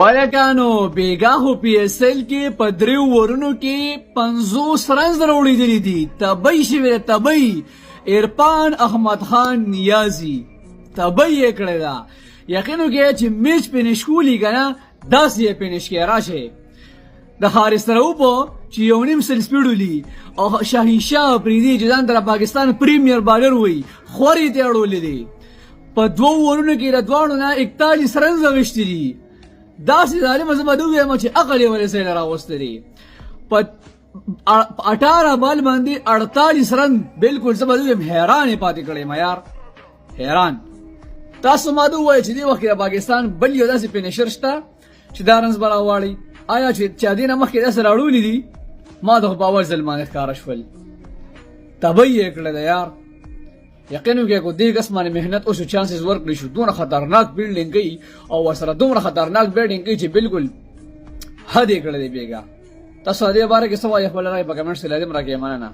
والکانو بیگا هو پی اس ال کې په دریو ورونو کې 50 رنز راوړي دي تبي شوی تبي عرفان احمد خان نیازی تبي کړی دا یقینو کې چې میچ پینش کولی کنه داس یې پینش کې راشه د حارس راوپو چې یو نیم سل سپیډولی او شاهین شاه پریدي جدان در پاکستان پریمیر بالر وي خوري ته اړولې دي په دوه ورونو کې ردوانو نه 41 رنز غشتي دي داسې ظالم زما دوی ما چې عقل یې ولې سره راوستي دي په 18 بال باندې 48 رن بالکل زما دوی حیران پاتې کړي ما یار حیران تاسو ما دوی چې دی وخت پاکستان بل یو داسې فینیشر شته چې دا رنز براوړي آیا چې چا دینه مخکې داسې راوړولې دي ما د باور ظلمانه ښکار شول تبي کړل یار یقینو کې کو دې قسمه مهنت او چانسز ورکړي شو دونه خطرناک بلډینګ کوي او سره دومره خطرناک بلډینګ کوي چې بالکل حد یې کړل دی بیګا تاسو دې باره کې څه وایي خپل راي په کمنټس کې لازم راکې مننه